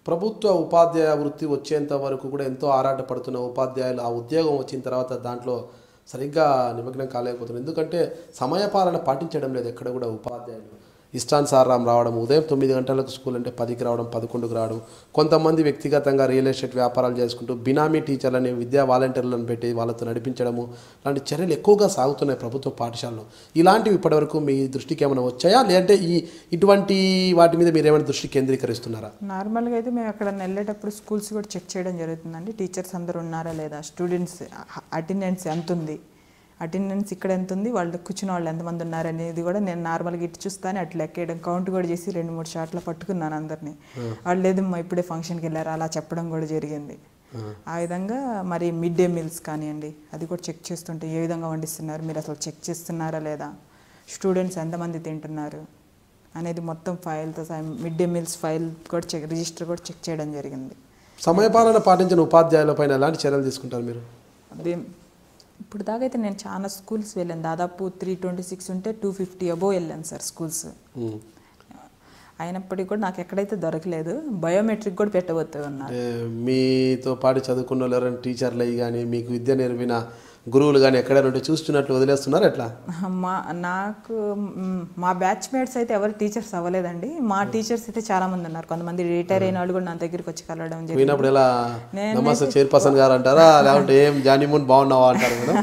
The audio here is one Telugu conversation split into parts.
ప్రభుత్వ ఉపాధ్యాయ వృత్తి వచ్చేంత వరకు కూడా ఎంతో ఆరాటపడుతున్న ఉపాధ్యాయులు ఆ ఉద్యోగం వచ్చిన తర్వాత దాంట్లో సరిగ్గా నిమగ్నం కాలేకపోతున్నారు. ఎందుకంటే సమయపాలన పాటించడం లేదు ఎక్కడ కూడా ఉపాధ్యాయులు. ఇష్టానుసారం రావడం, ఉదయం 9 గంటలకు స్కూల్ అంటే 10కి రావడం, 11కు రావడం. కొంతమంది వ్యక్తిగతంగా రియల్ ఎస్టేట్ వ్యాపారాలు చేసుకుంటూ బినామీ టీచర్లని, విద్యా వాలంటీర్లను పెట్టి వాళ్ళతో నడిపించడము, లాంటి చర్యలు ఎక్కువగా సాగుతున్నాయి ప్రభుత్వ పాఠశాలలో. ఇలాంటివి ఇప్పటివరకు మీ దృష్టికి ఏమైనా వచ్చాయా, లేదంటే ఇటువంటి వాటి మీద మీరు ఏమైనా దృష్టి కేంద్రీకరిస్తున్నారా? నార్మల్గా అయితే మేము అక్కడ వెళ్ళేటప్పుడు స్కూల్స్ కూడా చెక్ చేయడం జరుగుతుందండి. టీచర్స్ అందరూ ఉన్నారా లేదా, స్టూడెంట్స్ అటెండెన్స్ ఎంత ఉంది, అటెండెన్స్ ఇక్కడ ఎంత ఉంది, వాళ్ళు కూర్చున్న వాళ్ళు ఎంతమంది ఉన్నారు అనేది కూడా నేను నార్మల్గా ఇటు చూస్తాను. అట్లా లెక్కేయడం, కౌంట్ కూడా చేసి 2-3 షాట్లు పట్టుకున్నాను అందరినీ. వాళ్ళు లేదమ్మా ఇప్పుడే ఫంక్షన్కి వెళ్ళారు అలా చెప్పడం కూడా జరిగింది. ఆ విధంగా మరి మిడ్ డే మీల్స్ కానివ్వండి, అది కూడా చెక్ చేస్తుంటే ఏ విధంగా వండిస్తున్నారు, మీరు అసలు చెక్ చేస్తున్నారా లేదా, స్టూడెంట్స్ ఎంతమంది తింటున్నారు అనేది మొత్తం ఫైల్తో మిడ్ డే మీల్స్ ఫైల్ కూడా రిజిస్టర్ కూడా చెక్ చేయడం జరిగింది. సమయపాలన పాటించిన ఉపాధ్యాయుల పైన ఎలాంటి చర్యలు తీసుకుంటారు మీరు? అదే ఇప్పుడు దాకైతే నేను చాలా స్కూల్స్ వెళ్ళాను. దాదాపు 326 ఉంటే 250 అబోవ్ వెళ్ళాను సార్ స్కూల్స్. అయినప్పటికీ కూడా నాకు ఎక్కడైతే దొరకలేదు. బయోమెట్రిక్ కూడా పెట్టబోతూ ఉన్నారు. మీతో పాటు చదువుకున్న వాళ్ళు ఎవరైనా టీచర్లు అయ్యి కానీ మీకు విద్య నేర్పిన గురువులు కానీ ఎక్కడైనా ఉంటే చూస్తున్నట్లు వదిలేస్తున్నారు ఎట్లా? మా బ్యాచ్ మేట్స్ అయితే ఎవరు టీచర్స్ అవ్వలేదండి. మా టీచర్స్ అయితే చాలా మంది ఉన్నారు. కొంతమంది రిటైర్ అయిన వాళ్ళు కూడా నా దగ్గరికి వచ్చి కలవడం జరిగినప్పుడు ఎలా నమస్తే చైర్పర్సన్ గారు అంటారా, లేకుంటే ఏం జానీమూన్ బాగున్నావా అంటారు కదా.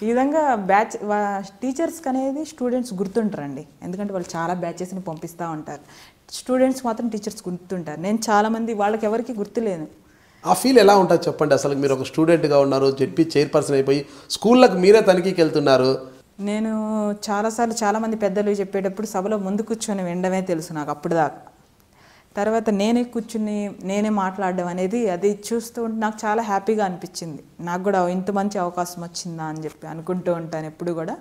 ఈ విధంగా బ్యాచ్ టీచర్స్కి అనేది స్టూడెంట్స్ గుర్తుంటారండి. ఎందుకంటే వాళ్ళు చాలా బ్యాచెస్ని పంపిస్తూ ఉంటారు. స్టూడెంట్స్ మాత్రం టీచర్స్ గుర్తుంటారు. నేను చాలామంది వాళ్ళకి ఎవరికి గుర్తులేను. ఆ ఫీల్ ఎలా ఉంటుంది చెప్పండి. అసలు మీరు ఒక స్టూడెంట్గా ఉన్నారు, చెప్పి చైర్పర్సన్ అయిపోయి స్కూళ్ళకు మీరే తనిఖీకి వెళ్తున్నారు. నేను చాలాసార్లు చాలామంది పెద్దలు చెప్పేటప్పుడు సభలో ముందు కూర్చొని వినడమే తెలుసు నాకు అప్పుడు దాకా. తర్వాత నేనే కూర్చుని నేనే మాట్లాడడం అనేది అది చూస్తూ ఉంటే నాకు చాలా హ్యాపీగా అనిపించింది. నాకు కూడా ఇంత మంచి అవకాశం వచ్చిందా అని చెప్పి అనుకుంటూ ఉంటాను ఎప్పుడు కూడా.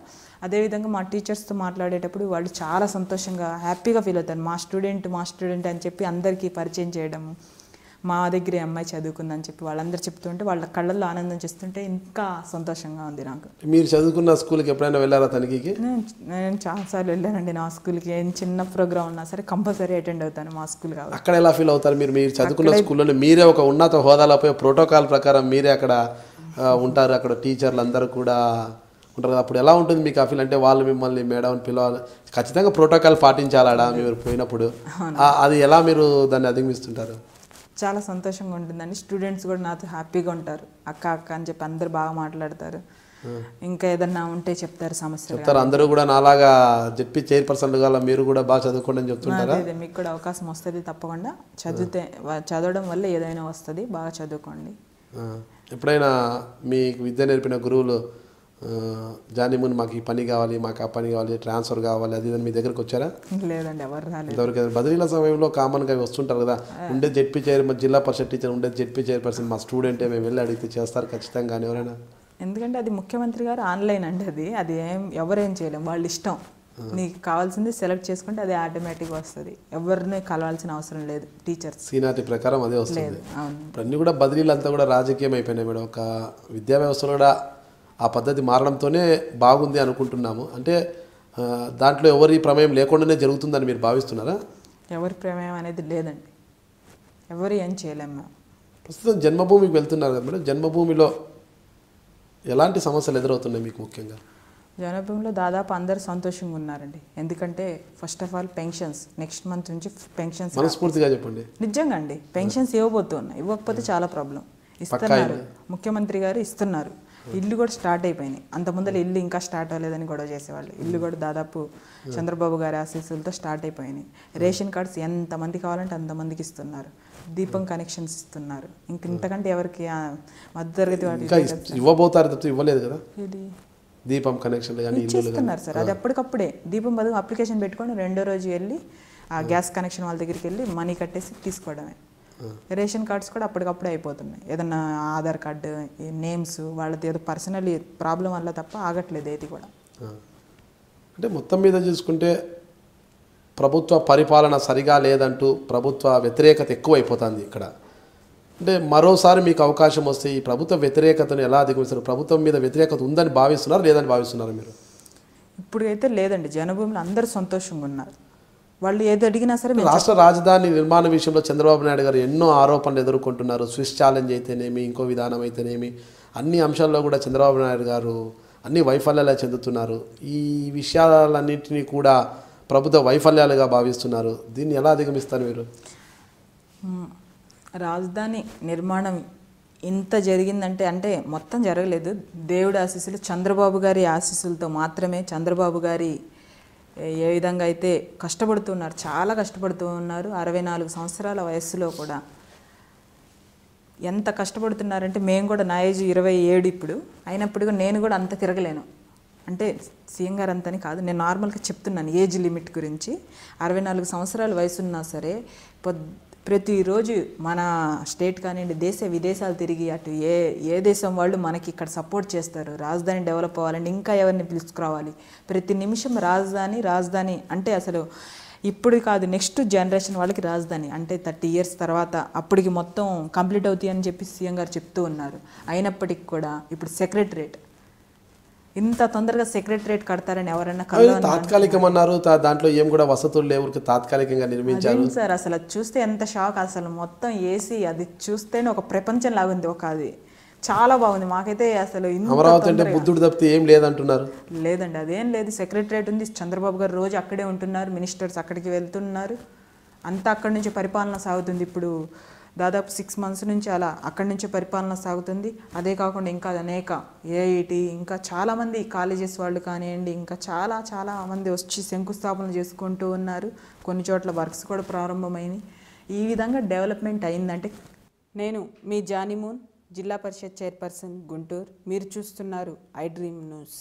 అదేవిధంగా మా టీచర్స్తో మాట్లాడేటప్పుడు వాళ్ళు చాలా సంతోషంగా హ్యాపీగా ఫీల్ అవుతారు. మా స్టూడెంట్ అని చెప్పి అందరికీ పరిచయం చేయడము, మా దగ్గర అమ్మాయి చదువుకుందని చెప్పి వాళ్ళందరూ చెప్తుంటే వాళ్ళ కళ్ళల్లో ఆనందం చేస్తుంటే ఇంకా సంతోషంగా ఉంది నాకు. మీరు చదువుకున్న స్కూల్కి ఎప్పుడైనా వెళ్ళారా తనిఖీకి? నేను చాలాసార్లు వెళ్ళానండి. నా స్కూల్కి ఏం చిన్న ప్రోగ్రామ్ ఉన్నా సరే కంపల్సరీ అటెండ్ అవుతాను మా స్కూల్ కాబట్టి. అక్కడ ఎలా ఫీల్ అవుతారు మీరు? మీరు చదువుకున్న స్కూల్లో మీరే ఒక ఉన్నత హోదాలపై ప్రోటోకాల్ ప్రకారం మీరే అక్కడ ఉంటారు, అక్కడ టీచర్లు అందరూ కూడా ఉంటారు కదా. అప్పుడు ఎలా ఉంటుంది మీకు ఆ ఫీల్? అంటే వాళ్ళు మిమ్మల్ని మేడం పిలవాలి, ఖచ్చితంగా ప్రోటోకాల్ పాటించాలా మీరు పోయినప్పుడు, అది ఎలా మీరు దాన్ని అధిగమిస్తుంటారు? చాలా సంతోషంగా ఉంటుందండి. స్టూడెంట్స్ కూడా నాతో హ్యాపీగా ఉంటారు. అక్క అని చెప్పి అందరు బాగా మాట్లాడతారు. ఇంకా ఏదన్నా ఉంటే చెప్తారు సమస్యలు. అందరూ కూడా నాలాగా చెప్పి చైర్పర్సన్ గా మీరు కూడా బాగా చదువుకోండి అని చెప్తుంటారా? మీకు కూడా అవకాశం వస్తుంది తప్పకుండా. చదవడం వల్ల ఏదైనా వస్తుంది, బాగా చదువుకోండి. ఎప్పుడైనా మీకు విద్య నేర్పిన గురువులు జానీమూన్ మాకు ఈ పని కావాలి, మాకు ఆ పని కావాలి, ట్రాన్స్ఫర్ కావాలి, అది మీ దగ్గరకు వచ్చారా? లేదండి, ఎవరు రాలేదు. ఇంతవరకు బదిలీల సమయంలో కామన్గా వస్తుంటారు కదా, ఉండే జెడ్పీ చైర్మన్, జిల్లా పరిషత్ టీచర్, ఉండే జెడ్పీ చైర్పర్సన్ మా స్టూడెంటే, మేము వెళ్ళి అడిగితే చేస్తారు ఖచ్చితంగా ఎవరైనా? ఎందుకంటే అది ముఖ్యమంత్రి గారు ఆన్లైన్ అండి. అది ఎవరేం చేయలేం, వాళ్ళ ఇష్టం. నీకు కావాల్సింది సెలెక్ట్ చేసుకుంటే అది ఆటోమేటిక్గా వస్తుంది. ఎవరిని కలవాల్సిన అవసరం లేదు. టీచర్స్ సీనియారిటీ ప్రకారం అదే వస్తుంది. అన్నీ కూడా బదిలీలు అంతా కూడా రాజకీయం అయిపోయినాయి మేడం. ఒక విద్యా వ్యవస్థలో కూడా ఆ పద్ధతి మారడంతోనే బాగుంది అనుకుంటున్నాము. అంటే దాంట్లో ఎవరి ప్రమేయం లేకుండానే జరుగుతుందని మీరు భావిస్తున్నారా? ఎవరి ప్రమేయం అనేది లేదండి, ఎవరు ఏం చేయలేము. ప్రస్తుతం జన్మభూమికి వెళ్తున్నారు కదా మేడం, జన్మభూమిలో ఎలాంటి సమస్యలు ఎదురవుతున్నాయి మీకు? ముఖ్యంగా జన్మభూమిలో దాదాపు అందరు సంతోషంగా ఉన్నారండి. ఎందుకంటే first of all pensions next month నుంచి పెన్షన్స్ మనస్ఫూర్తిగా చెప్పండి. నిజంగా అండి, పెన్షన్స్ ఇవ్వబోతున్నాయి. ఇవ్వకపోతే చాలా ప్రాబ్లం. ఇస్తున్నారు, ముఖ్యమంత్రి గారు ఇస్తున్నారు. ఇల్లు కూడా స్టార్ట్ అయిపోయినాయి. అంత ముందర ఇల్లు ఇంకా స్టార్ట్ అవ్వలేదని గొడవ చేసేవాళ్ళు. ఇల్లు కూడా దాదాపు చంద్రబాబు గారి ఆశీస్సులతో స్టార్ట్ అయిపోయినాయి. రేషన్ కార్డ్స్ ఎంతమంది కావాలంటే అంతమందికి ఇస్తున్నారు. దీపం కనెక్షన్స్ ఇస్తున్నారు. ఇంతకంటే ఎవరికి మధ్యతరగతి వాటికి ఇవ్వబోతారు తప్ప ఇవ్వలేదు కదా. ఇది దీపం కనెక్షన్ ఇస్తున్నారు సార్. అది అప్పటికప్పుడే దీపం బదులు అప్లికేషన్ పెట్టుకొని రెండో రోజు వెళ్ళి ఆ గ్యాస్ కనెక్షన్ వాళ్ళ దగ్గరికి వెళ్ళి మనీ కట్టేసి తీసుకోవడమే. రేషన్ కార్డ్స్ కూడా అప్పటికప్పుడే అయిపోతున్నాయి. ఏదన్నా ఆధార్ కార్డు, నేమ్స్, వాళ్ళది ఏదో పర్సనల్ ప్రాబ్లం వల్ల తప్ప ఆగట్లేదు ఏది కూడా. అంటే మొత్తం మీద చూసుకుంటే ప్రభుత్వ పరిపాలన సరిగా లేదంటూ ప్రభుత్వ వ్యతిరేకత ఎక్కువైపోతుంది ఇక్కడ. అంటే మరోసారి మీకు అవకాశం వస్తే ఈ ప్రభుత్వ వ్యతిరేకతను ఎలా అధిగమిస్తారు? ప్రభుత్వం మీద వ్యతిరేకత ఉందని భావిస్తున్నారు, లేదని భావిస్తున్నారు మీరు? ఇప్పుడు అయితే లేదండి, జనభూమిలో అందరూ సంతోషంగా ఉన్నారు. వాళ్ళు ఏది అడిగినా సరే మేము రాష్ట్ర రాజధాని నిర్మాణ విషయంలో చంద్రబాబు నాయుడు గారు ఎన్నో ఆరోపణలు ఎదుర్కొంటున్నారు. స్విస్ ఛాలెంజ్ అయితేనేమి, ఇంకో విధానం అయితేనేమి, అన్ని అంశాల్లో కూడా చంద్రబాబు నాయుడు గారు అన్ని వైఫల్యాలే చెందుతున్నారు. ఈ విషయాలన్నింటినీ కూడా ప్రభుత్వ వైఫల్యాలుగా భావిస్తున్నారు. దీన్ని ఎలా అధిగమిస్తారు మీరు? రాజధాని నిర్మాణం ఇంత జరిగిందంటే అంటే మొత్తం జరగలేదు. దేవుడి ఆశీస్సులు, చంద్రబాబు గారి ఆశీస్సులతో మాత్రమే. చంద్రబాబు గారి ఏ విధంగా అయితే కష్టపడుతున్నారు, చాలా కష్టపడుతూ ఉన్నారు. 64 సంవత్సరాల వయస్సులో కూడా ఎంత కష్టపడుతున్నారంటే, మేము కూడా నా ఏజ్ 27 ఇప్పుడు అయినప్పుడు నేను కూడా అంత తిరగలేను. అంటే సీఎం గారు అంతని కాదు, నేను నార్మల్గా చెప్తున్నాను ఏజ్ లిమిట్ గురించి. 64 సంవత్సరాల వయసు ఉన్నా సరే ప్రతిరోజు మన స్టేట్ కానివ్వండి, దేశ విదేశాలు తిరిగి అటు ఏ దేశం వాళ్ళు మనకి ఇక్కడ సపోర్ట్ చేస్తారు. రాజధాని డెవలప్ అవ్వాలంటే ఇంకా ఎవరిని పిలుచుకురావాలి, ప్రతి నిమిషం రాజధాని అంటే అసలు ఇప్పుడు కాదు, నెక్స్ట్ జనరేషన్ వాళ్ళకి రాజధాని అంటే 30 years తర్వాత అప్పటికి మొత్తం కంప్లీట్ అవుతాయి అని చెప్పి సీఎం గారు చెప్తూ ఉన్నారు. అయినప్పటికీ కూడా ఇప్పుడు సెక్రటరేట్ ఇంత తొందరగా సెక్రటరేట్ కడతారని ఎవరైనా తాత్కాలికం అన్నారు. దాంట్లో ఏం కూడా వసతులు లేవు, తాత్కాలికంగా నిర్మించారు సార్. అసలు అది చూస్తే ఎంత షాక్, అసలు మొత్తం ఏసీ, అది చూస్తేనే ఒక ప్రపంచం లాగుంది. అది చాలా బాగుంది. మాకైతే అసలు అమరావతి అంటే బుద్ధుడు తప్పితే ఏం లేదంటున్నారు. లేదండి, అదేం లేదు. సెక్రటరేట్ ఉంది, చంద్రబాబు గారు రోజు అక్కడే ఉంటున్నారు, మినిస్టర్స్ అక్కడికి వెళ్తున్నారు, అంతా అక్కడి నుంచి పరిపాలన సాగుతుంది. ఇప్పుడు దాదాపు 6 months నుంచి అలా అక్కడి నుంచి పరిపాలన సాగుతుంది. అదే కాకుండా ఇంకా అనేక ఏఐటి ఇంకా చాలామంది కాలేజెస్ వాళ్ళు కానివ్వండి, ఇంకా చాలా మంది వచ్చి శంకుస్థాపన చేసుకుంటూ ఉన్నారు. కొన్ని చోట్ల వర్క్స్ కూడా ప్రారంభమైనవి. ఈ విధంగా డెవలప్మెంట్ అయిందంటే. నేను మీ జానిమూన్, జిల్లా పరిషత్ చైర్పర్సన్, గుంటూరు. మీరు చూస్తున్నారు ఐ డ్రీమ్ న్యూస్.